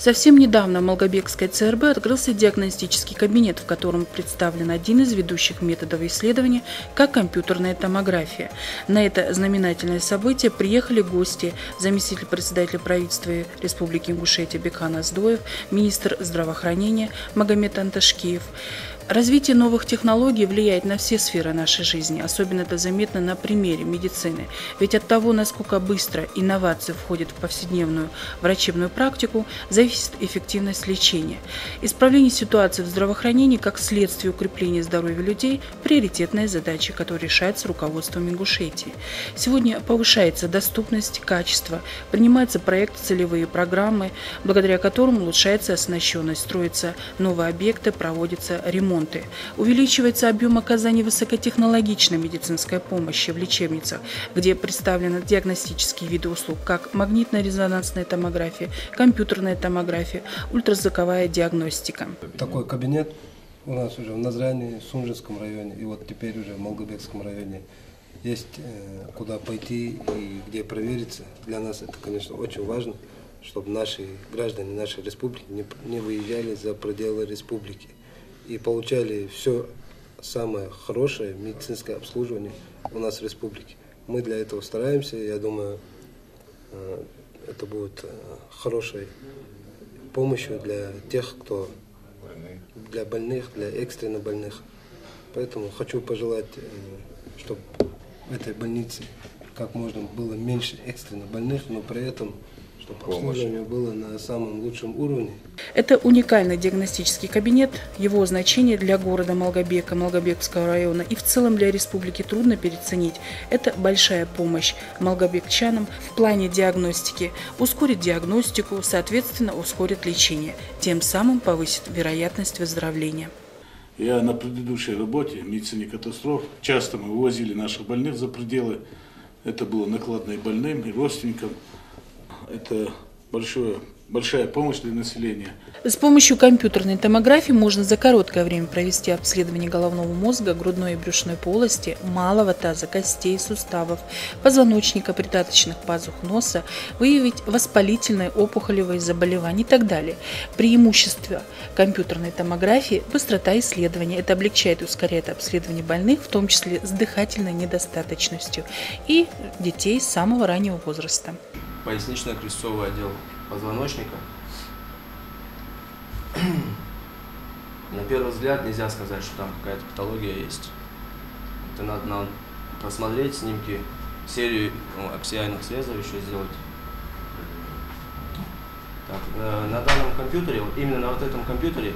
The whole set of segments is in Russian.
Совсем недавно в Малгобекской ЦРБ открылся диагностический кабинет, в котором представлен один из ведущих методов исследования, как компьютерная томография. На это знаменательное событие приехали гости: заместитель председателя правительства Республики Ингушетия Бекхан Аздоев, министр здравоохранения Магомед Анташкиев. Развитие новых технологий влияет на все сферы нашей жизни, особенно это заметно на примере медицины. Ведь от того, насколько быстро инновации входят в повседневную врачебную практику, зависит эффективность лечения. Исправление ситуации в здравоохранении как следствие укрепления здоровья людей – приоритетная задача, которая решается руководством Ингушетии. Сегодня повышается доступность, качество, принимаются проекты, целевые программы, благодаря которым улучшается оснащенность, строятся новые объекты, проводятся ремонт. Увеличивается объем оказания высокотехнологичной медицинской помощи в лечебницах, где представлены диагностические виды услуг, как магнитно-резонансная томография, компьютерная томография, ультразвуковая диагностика. Такой кабинет у нас уже в Назране, Сунжинском районе и вот теперь уже в Малгобекском районе. Есть куда пойти и где провериться. Для нас это, конечно, очень важно, чтобы наши граждане нашей республики не выезжали за пределы республики и получали все самое хорошее медицинское обслуживание у нас в республике. Мы для этого стараемся, я думаю, это будет хорошей помощью для тех, кто для больных, для экстренно больных. Поэтому хочу пожелать, чтобы в этой больнице как можно было меньше экстренно больных, но при этом чтобы обслуживание было на самом лучшем уровне. Это уникальный диагностический кабинет. Его значение для города Малгобека, Малгобекского района и в целом для республики трудно переоценить. Это большая помощь малгобекчанам в плане диагностики. Ускорит диагностику, соответственно, ускорит лечение. Тем самым повысит вероятность выздоровления. Я на предыдущей работе в медицине катастроф часто мы вывозили наших больных за пределы. Это было накладно и больным, и родственникам. Это большая помощь для населения. С помощью компьютерной томографии можно за короткое время провести обследование головного мозга, грудной и брюшной полости, малого таза, костей, суставов, позвоночника, придаточных пазух носа, выявить воспалительные, опухолевые заболевания и так далее. Преимущество компьютерной томографии – быстрота исследования. Это облегчает и ускоряет обследование больных, в том числе с дыхательной недостаточностью, и детей с самого раннего возраста. Пояснично-крестцовый отдел позвоночника. На первый взгляд нельзя сказать, что там какая-то патология есть. Это надо просмотреть снимки, серию аксиальных срезов еще сделать. Так, на данном компьютере, вот именно на вот этом компьютере,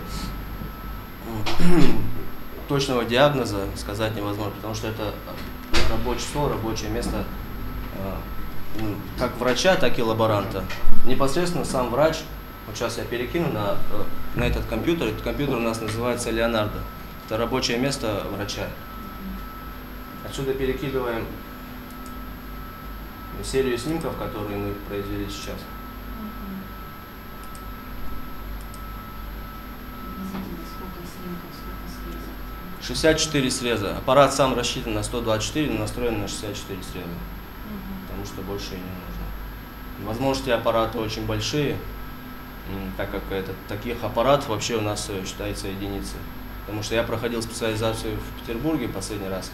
точного диагноза сказать невозможно, потому что это рабочий стол, рабочее место как врача, так и лаборанта. Непосредственно сам врач, вот сейчас я перекину на этот компьютер у нас называется Леонардо. Это рабочее место врача. Отсюда перекидываем серию снимков, которые мы произвели сейчас. — 64 среза. Аппарат сам рассчитан на 124, но настроен на 64 среза. Потому что больше и не нужно. Возможности аппарата очень большие, так как таких аппаратов вообще у нас считается единицей. Потому что я проходил специализацию в Петербурге последний раз,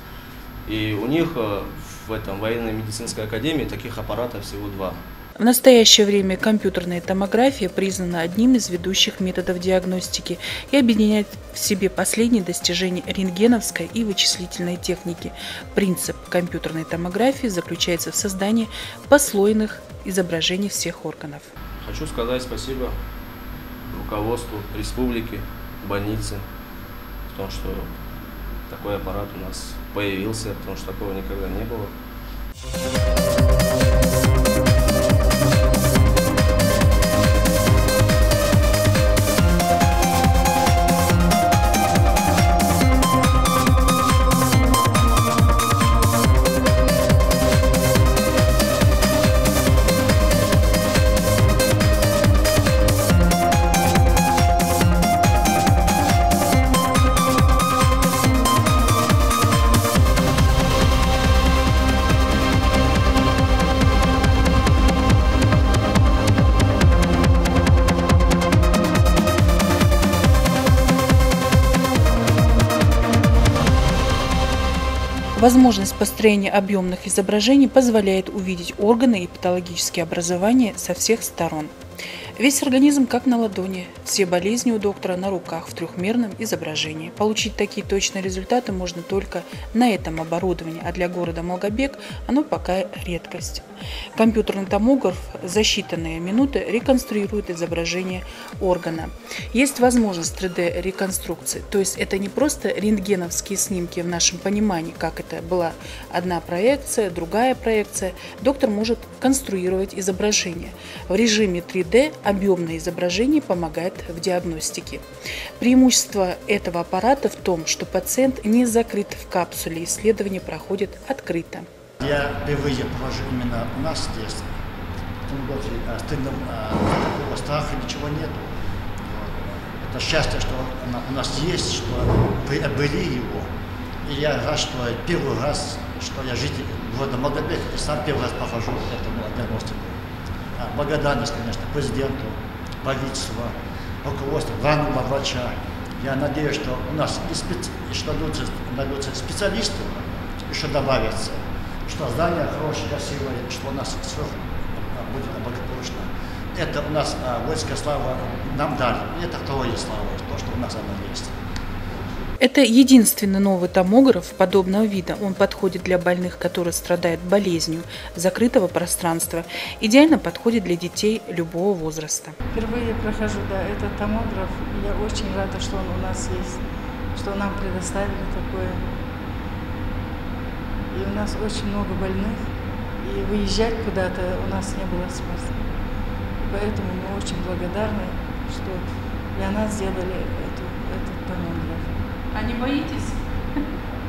и у них в этом военной медицинской академии таких аппаратов всего 2. В настоящее время компьютерная томография признана одним из ведущих методов диагностики и объединяет в себе последние достижения рентгеновской и вычислительной техники. Принцип компьютерной томографии заключается в создании послойных изображений всех органов. Хочу сказать спасибо руководству республики, больнице, в том, что такой аппарат у нас появился, потому что такого никогда не было. Возможность построения объемных изображений позволяет увидеть органы и патологические образования со всех сторон. Весь организм как на ладони, все болезни у доктора на руках в трехмерном изображении. Получить такие точные результаты можно только на этом оборудовании, а для города Малгобек оно пока редкость. Компьютерный томограф за считанные минуты реконструирует изображение органа. Есть возможность 3D-реконструкции, то есть это не просто рентгеновские снимки в нашем понимании, как это была одна проекция, другая проекция. Доктор может конструировать изображение. В режиме 3D объемное изображение помогает в диагностике. Преимущество этого аппарата в том, что пациент не закрыт в капсуле, исследование проходит открыто. Я впервые провожу именно у нас здесь. В том году такого страха ничего нет. Это счастье, что у нас есть, что приобрели его. И я рад, что первый раз, что я житель города Малгобек, и сам первый раз прохожу эту диагностику. Благодарность, конечно, президенту, правительству, руководству, главному врача. Я надеюсь, что у нас что найдутся специалисты, еще добавятся, что здание хорошее, красивое, что у нас все будет благополучно. Это у нас воинская слава нам дали, и это второе слава, то, что у нас оно есть. Это единственный новый томограф подобного вида. Он подходит для больных, которые страдают болезнью закрытого пространства. Идеально подходит для детей любого возраста. Впервые прохожу этот томограф. Я очень рада, что он у нас есть, что нам предоставили такое. И у нас очень много больных. И выезжать куда-то у нас не было смысла. Поэтому мы очень благодарны, что для нас сделали этот томограф. А не боитесь?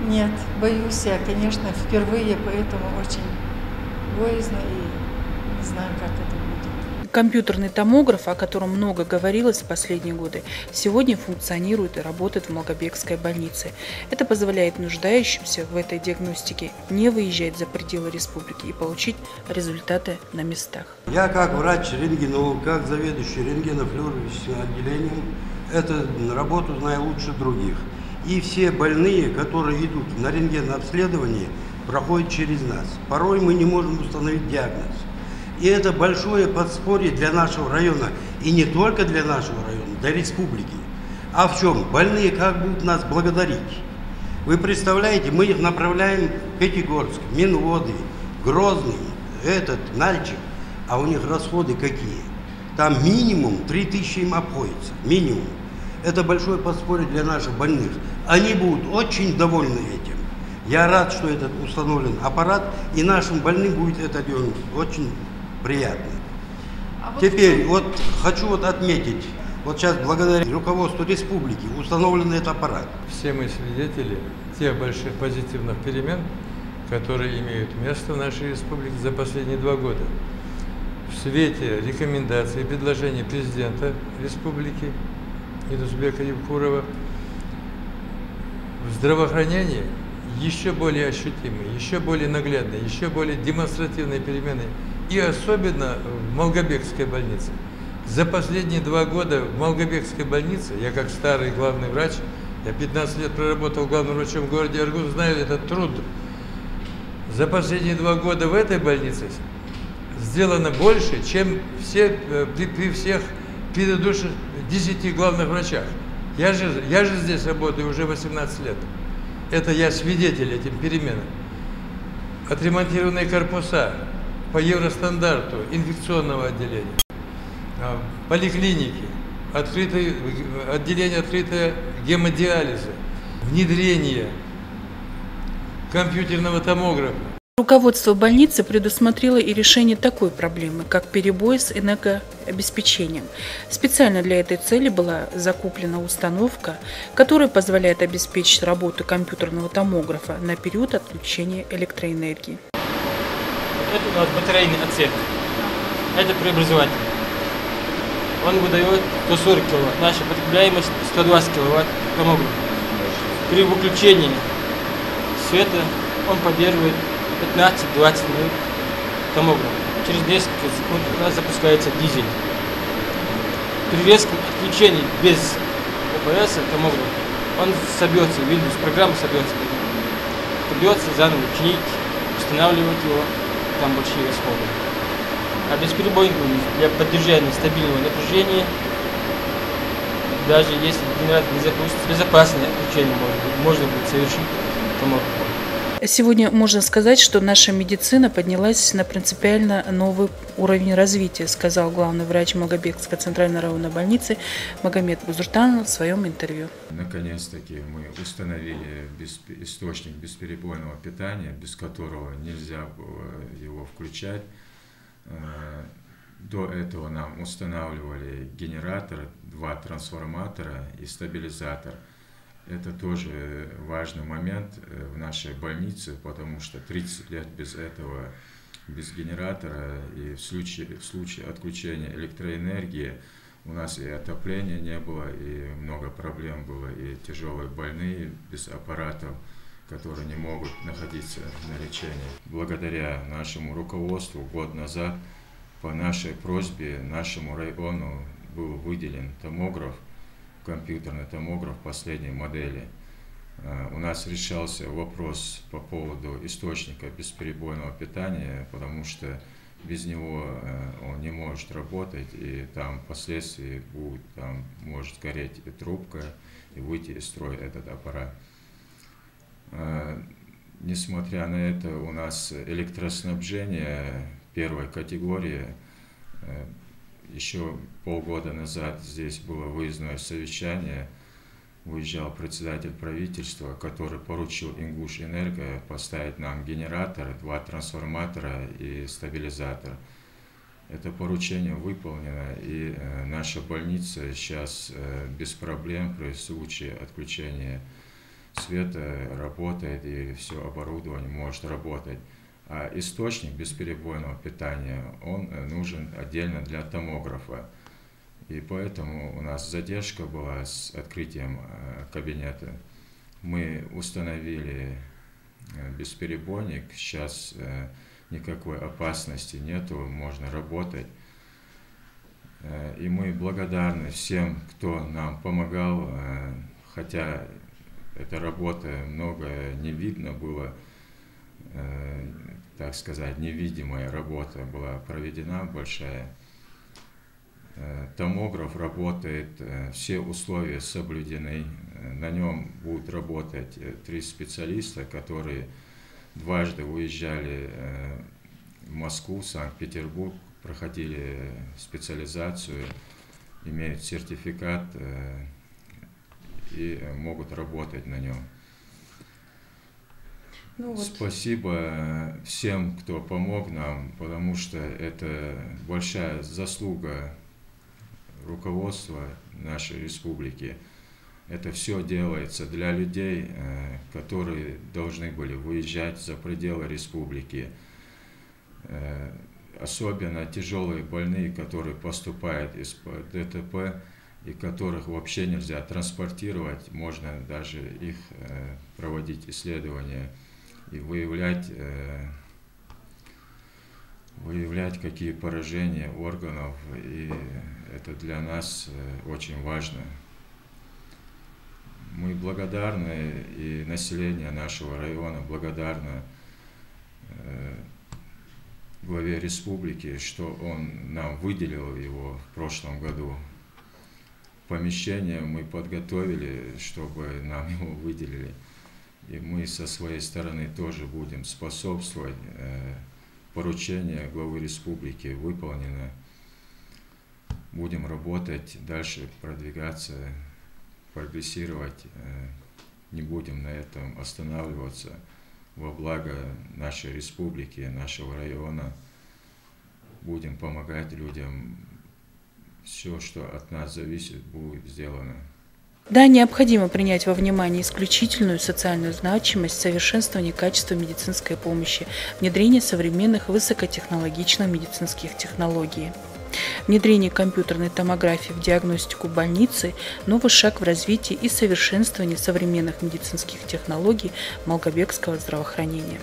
Нет, боюсь я, конечно, впервые, поэтому очень боязно и не знаю, как это будет. Компьютерный томограф, о котором много говорилось в последние годы, сегодня функционирует и работает в Малгобекской больнице. Это позволяет нуждающимся в этой диагностике не выезжать за пределы республики и получить результаты на местах. Я как врач-рентгенолог, как заведующий рентгенофлюорологическим отделением, эту работу знаю лучше других. И все больные, которые идут на рентген-обследование, проходят через нас. Порой мы не можем установить диагноз. И это большое подспорье для нашего района. И не только для нашего района, для республики. А в чем? Больные как будут нас благодарить? Вы представляете, мы их направляем в Пятигорск, Минводы, Грозный, Нальчик. А у них расходы какие? Там минимум 3000 им обходится. Минимум. Это большое подспорье для наших больных. Они будут очень довольны этим. Я рад, что этот установлен аппарат, и нашим больным будет это делать очень приятно. Теперь хочу отметить, сейчас благодаря руководству республики установлен этот аппарат. Все мы свидетели тех больших позитивных перемен, которые имеют место в нашей республике за последние 2 года. В свете рекомендаций и предложений президента республики Идусбека Евкурова в здравоохранении еще более ощутимые, еще более наглядные, еще более демонстративные перемены, и особенно в Малгобекской больнице. За последние 2 года в Малгобекской больнице, я как старый главный врач, я 15 лет проработал главным врачом в городе Аргун, знаю этот труд. За последние 2 года в этой больнице сделано больше, чем при всех предыдущих 10 главных врачах. Я же здесь работаю уже 18 лет. Это я свидетель этим переменам. Отремонтированные корпуса по евростандарту инфекционного отделения, поликлиники, отделение открытое гемодиализа, внедрение компьютерного томографа. Руководство больницы предусмотрело и решение такой проблемы, как перебои с энергообеспечением. Специально для этой цели была закуплена установка, которая позволяет обеспечить работу компьютерного томографа на период отключения электроэнергии. Это у нас батарейный отсек. Это преобразователь. Он выдает 140 кВт. Наша потребляемость 120 кВт томографа. При выключении света он поддерживает 15-20 минут томограф. Через несколько секунд у нас запускается дизель. При резком отключении без ОПС томограф он собьется, Windows программа собьется. придется заново чинить, устанавливать его, там большие расходы. А бесперебойник для поддержания стабильного напряжения, даже если генератор не запустится, безопасное отключение можно будет совершить томографом. Сегодня можно сказать, что наша медицина поднялась на принципиально новый уровень развития, сказал главный врач Малгобекской центральной районной больницы Магомед Бузуртан в своем интервью. Наконец-таки мы установили источник бесперебойного питания, без которого нельзя было его включать. До этого нам устанавливали генератор, 2 трансформатора и стабилизатор. Это тоже важный момент в нашей больнице, потому что 30 лет без этого, без генератора, и в случае отключения электроэнергии у нас и отопления не было, и много проблем было, и тяжелые больные без аппаратов, которые не могут находиться на лечении. Благодаря нашему руководству год назад по нашей просьбе нашему району был выделен томограф, компьютерный томограф последней модели. У нас решался вопрос по поводу источника бесперебойного питания, потому что без него он не может работать, и там впоследствии может гореть и трубка, и выйти из строя этот аппарат. Несмотря на это, у нас электроснабжение первой категории. Еще полгода назад здесь было выездное совещание, выезжал председатель правительства, который поручил Ингушэнерго поставить нам генератор, 2 трансформатора и стабилизатор. Это поручение выполнено, и наша больница сейчас без проблем при случае отключения света работает, и все оборудование может работать. А источник бесперебойного питания, он нужен отдельно для томографа. И поэтому у нас задержка была с открытием кабинета. Мы установили бесперебойник, сейчас никакой опасности нету, можно работать. И мы благодарны всем, кто нам помогал, хотя эта работа много не видно было, так сказать, невидимая работа была проведена большая. Томограф работает, все условия соблюдены, на нем будут работать 3 специалиста, которые дважды уезжали в Москву, Санкт-Петербург, проходили специализацию, имеют сертификат и могут работать на нем. Спасибо всем, кто помог нам, потому что это большая заслуга руководства нашей республики. Это все делается для людей, которые должны были выезжать за пределы республики. Особенно тяжелые больные, которые поступают из-под ДТП и которых вообще нельзя транспортировать, можно даже их проводить исследования и выявлять какие поражения органов, и это для нас очень важно. Мы благодарны, и население нашего района благодарно главе республики, что он нам выделил его в прошлом году. Помещение мы подготовили, чтобы нам его выделили. И мы со своей стороны тоже будем способствовать. Поручение главы республики выполнено. Будем работать, дальше продвигаться, прогрессировать. Не будем на этом останавливаться. Во благо нашей республики, нашего района. Будем помогать людям. Все, что от нас зависит, будет сделано. Да, необходимо принять во внимание исключительную социальную значимость совершенствования качества медицинской помощи, внедрение современных высокотехнологичных медицинских технологий. Внедрение компьютерной томографии в диагностику больницы – новый шаг в развитии и совершенствовании современных медицинских технологий малгобекского здравоохранения.